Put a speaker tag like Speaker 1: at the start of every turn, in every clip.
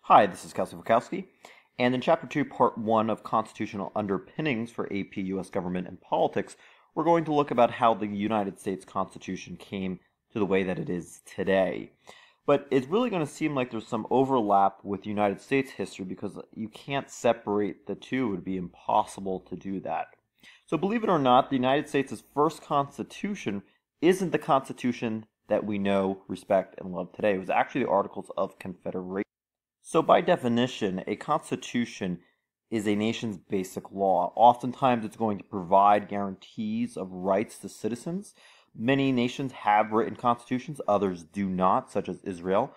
Speaker 1: Hi, this is Kelsey Wachowski, and in Chapter 2, Part 1 of Constitutional Underpinnings for AP U.S. Government and Politics, we're going to look about how the United States Constitution came to the way that it is today. But it's really going to seem like there's some overlap with United States history because you can't separate the two. It would be impossible to do that. So believe it or not, the United States' first Constitution isn't the Constitution that we know, respect, and love today. It was actually the Articles of Confederation. So by definition, a constitution is a nation's basic law. Oftentimes it's going to provide guarantees of rights to citizens. Many nations have written constitutions, others do not, such as Israel.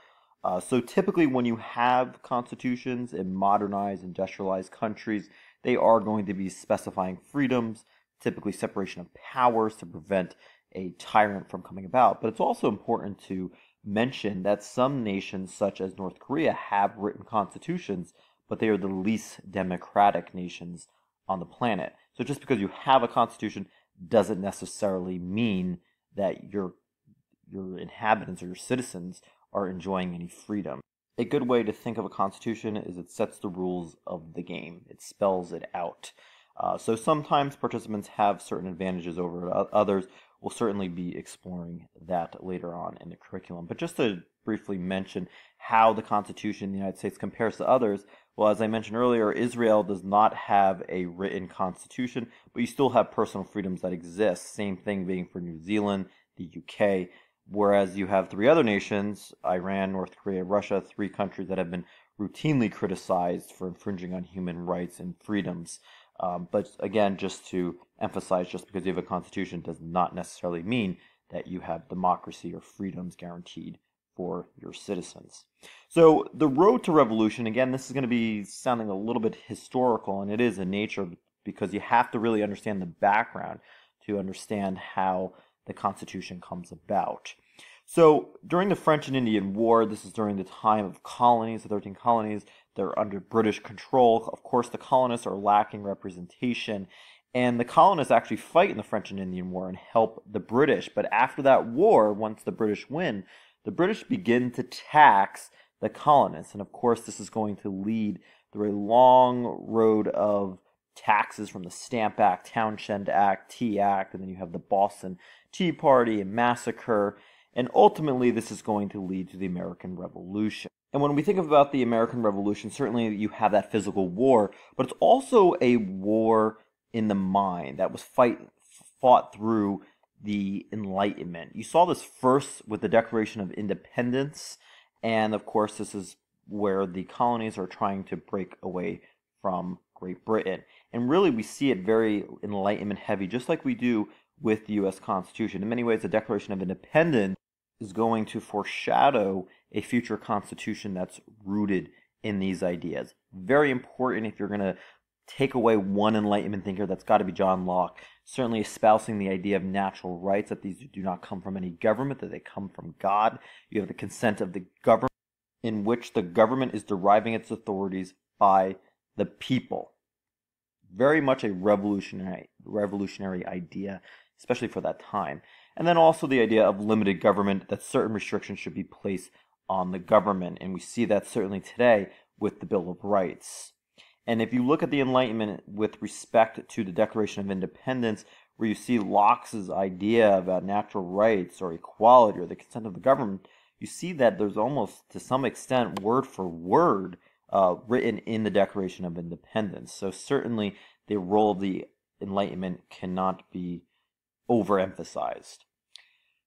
Speaker 1: So typically when you have constitutions in modernized, industrialized countries, they are going to be specifying freedoms, typically separation of powers to prevent a tyrant from coming about. But it's also important to mention that some nations, such as North Korea, have written constitutions, but they are the least democratic nations on the planet. So just because you have a constitution doesn't necessarily mean that your inhabitants or your citizens are enjoying any freedom. A good way to think of a constitution is it sets the rules of the game. It spells it out. So sometimes participants have certain advantages over others. We'll certainly be exploring that later on in the curriculum. But just to briefly mention how the Constitution in the United States compares to others, well, as I mentioned earlier, Israel does not have a written constitution, but you still have personal freedoms that exist. Same thing being for New Zealand, the UK, whereas you have three other nations, Iran, North Korea, Russia, three countries that have been routinely criticized for infringing on human rights and freedoms. But again, just to emphasize, just because you have a constitution does not necessarily mean that you have democracy or freedoms guaranteed for your citizens. So the road to revolution, again, this is going to be sounding a little bit historical, and it is in nature because you have to really understand the background to understand how the Constitution comes about. So during the French and Indian War, this is during the time of colonies, the 13 colonies, they're under British control. Of course, the colonists are lacking representation, and the colonists actually fight in the French and Indian War and help the British. But after that war, once the British win, the British begin to tax the colonists. And of course, this is going to lead through a long road of taxes from the Stamp Act, Townshend Act, Tea Act, and then you have the Boston Tea Party and Massacre. And ultimately, this is going to lead to the American Revolution. And when we think about the American Revolution, certainly you have that physical war, but it's also a war in the mind that was fought through the Enlightenment. You saw this first with the Declaration of Independence, and of course this is where the colonies are trying to break away from Great Britain. And really we see it very Enlightenment heavy, just like we do with the U.S. Constitution. In many ways, the Declaration of Independence is going to foreshadow a future constitution that's rooted in these ideas. Very important if you're going to take away one Enlightenment thinker, that's got to be John Locke, certainly espousing the idea of natural rights, that these do not come from any government, that they come from God. You have the consent of the government, in which the government is deriving its authorities by the people. Very much a revolutionary idea, especially for that time. And then also the idea of limited government, that certain restrictions should be placed on the government. And we see that certainly today with the Bill of Rights. And if you look at the Enlightenment with respect to the Declaration of Independence, where you see Locke's idea about natural rights or equality or the consent of the government, you see that there's almost, to some extent, word for word written in the Declaration of Independence. So certainly the role of the Enlightenment cannot be overemphasized.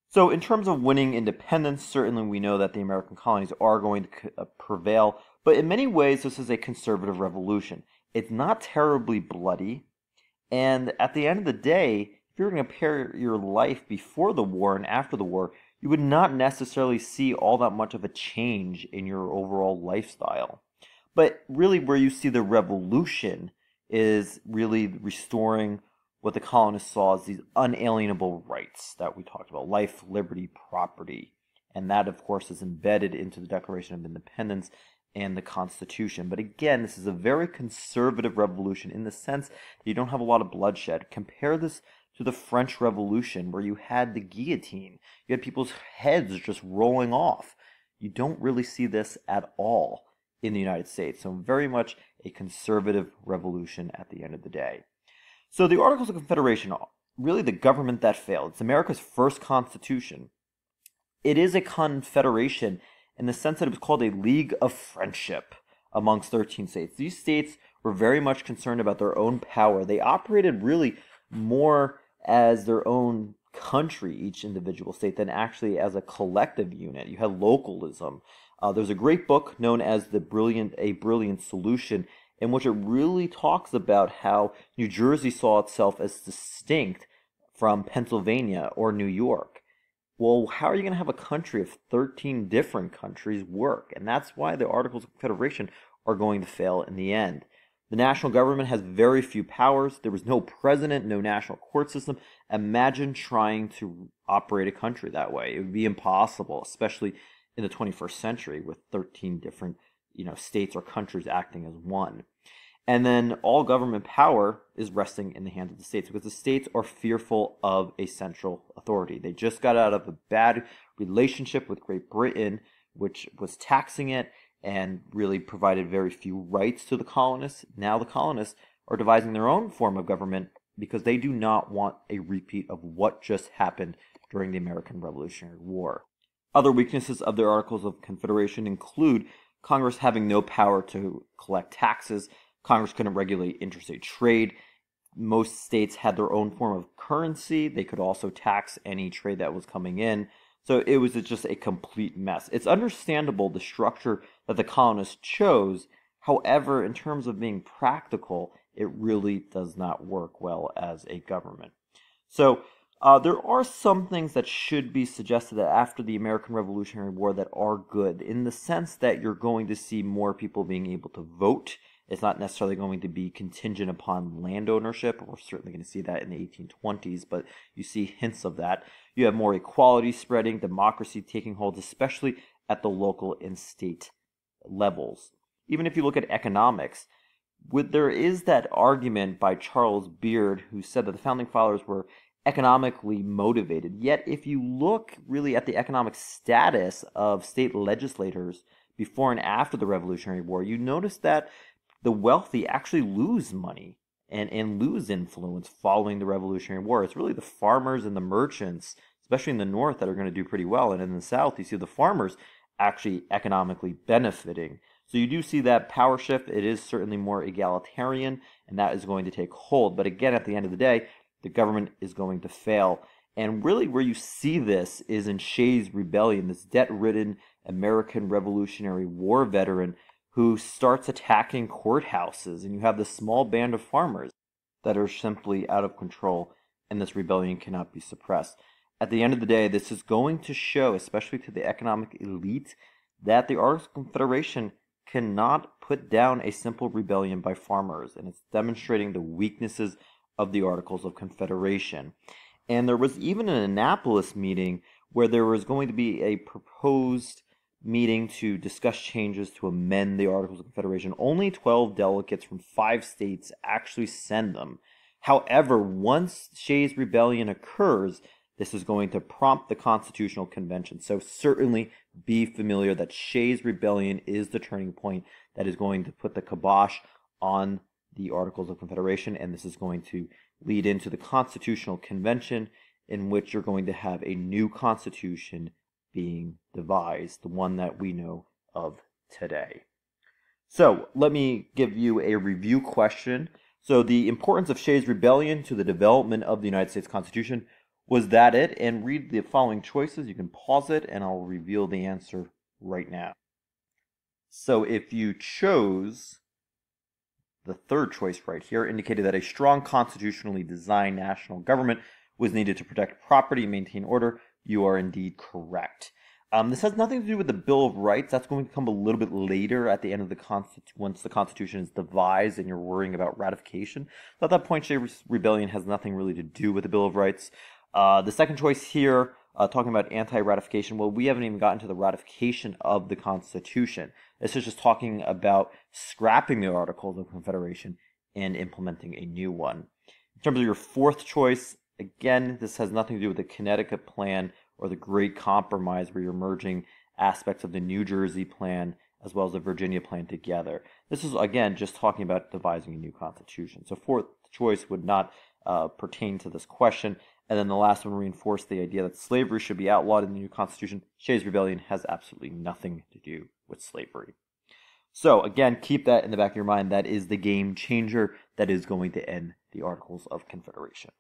Speaker 1: So in terms of winning independence, certainly we know that the American colonies are going to prevail, but in many ways this is a conservative revolution. It's not terribly bloody, and at the end of the day, if you're going to compare your life before the war and after the war, you would not necessarily see all that much of a change in your overall lifestyle. But really where you see the revolution is really restoring what the colonists saw as these unalienable rights that we talked about: life, liberty, property. And that, of course, is embedded into the Declaration of Independence and the Constitution. But again, this is a very conservative revolution in the sense that you don't have a lot of bloodshed. Compare this to the French Revolution, where you had the guillotine. You had people's heads just rolling off. You don't really see this at all in the United States. So very much a conservative revolution at the end of the day. So the Articles of Confederation, really the government that failed. It's America's first constitution. It is a confederation in the sense that it was called a League of Friendship amongst 13 states. These states were very much concerned about their own power. They operated really more as their own country, each individual state, than actually as a collective unit. You had localism. There's a great book known as A Brilliant Solution, in which it really talks about how New Jersey saw itself as distinct from Pennsylvania or New York. Well, how are you going to have a country of 13 different countries work? And that's why the Articles of Confederation are going to fail in the end. The national government has very few powers. There was no president, no national court system. Imagine trying to operate a country that way. It would be impossible, especially in the 21st century with 13 different, states or countries acting as one. And then all government power is resting in the hands of the states because the states are fearful of a central authority. They just got out of a bad relationship with Great Britain, which was taxing it and really provided very few rights to the colonists. Now the colonists are devising their own form of government because they do not want a repeat of what just happened during the American Revolutionary War. Other weaknesses of the Articles of Confederation include Congress having no power to collect taxes. Congress couldn't regulate interstate trade. Most states had their own form of currency. They could also tax any trade that was coming in. So it was just a complete mess. It's understandable the structure that the colonists chose. However, in terms of being practical, it really does not work well as a government. So there are some things that should be suggested that after the American Revolutionary War that are good, in the sense that you're going to see more people being able to vote. It's not necessarily going to be contingent upon land ownership. We're certainly going to see that in the 1820s, but you see hints of that. You have more equality spreading, democracy taking hold, especially at the local and state levels. Even if you look at economics, there is that argument by Charles Beard who said that the Founding Fathers were economically motivated. Yet if you look really at the economic status of state legislators before and after the Revolutionary War, you notice that the wealthy actually lose money and lose influence following the Revolutionary War. It's really the farmers and the merchants, especially in the North, that are going to do pretty well. And in the South, you see the farmers actually economically benefiting. So you do see that power shift. It is certainly more egalitarian, and that is going to take hold. But again, at the end of the day, the government is going to fail. And really where you see this is in Shays' rebellion, this debt-ridden American Revolutionary War veteran who starts attacking courthouses, and you have this small band of farmers that are simply out of control, and this rebellion cannot be suppressed. At the end of the day, this is going to show, especially to the economic elite, that the Articles of Confederation cannot put down a simple rebellion by farmers, and it's demonstrating the weaknesses of the Articles of Confederation. And there was even an Annapolis meeting where there was going to be a proposed meeting to discuss changes to amend the Articles of Confederation. Only 12 delegates from 5 states actually send them. However, once Shays' rebellion occurs, this is going to prompt the Constitutional Convention. So certainly be familiar that Shays' rebellion is the turning point that is going to put the kibosh on the Articles of Confederation, and this is going to lead into the Constitutional Convention, in which you're going to have a new constitution being devised, the one that we know of today. So let me give you a review question. So the importance of Shays' rebellion to the development of the United States Constitution, was that it? And read the following choices. You can pause it and I'll reveal the answer right now. So if you chose the third choice right here, indicated that a strong constitutionally designed national government was needed to protect property and maintain order, you are indeed correct. This has nothing to do with the Bill of Rights. That's going to come a little bit later at the end of the once the Constitution is devised and you're worrying about ratification. So at that point, Shays' rebellion has nothing really to do with the Bill of Rights. The second choice here, talking about anti-ratification, well, we haven't even gotten to the ratification of the Constitution. This is just talking about scrapping the Articles of Confederation and implementing a new one. In terms of your fourth choice, again, this has nothing to do with the Connecticut Plan or the Great Compromise, where you're merging aspects of the New Jersey Plan as well as the Virginia Plan together. This is, again, just talking about devising a new constitution. So fourth choice would not pertain to this question. And then the last one reinforced the idea that slavery should be outlawed in the new constitution. Shays' Rebellion has absolutely nothing to do with slavery. So again, keep that in the back of your mind. That is the game changer that is going to end the Articles of Confederation.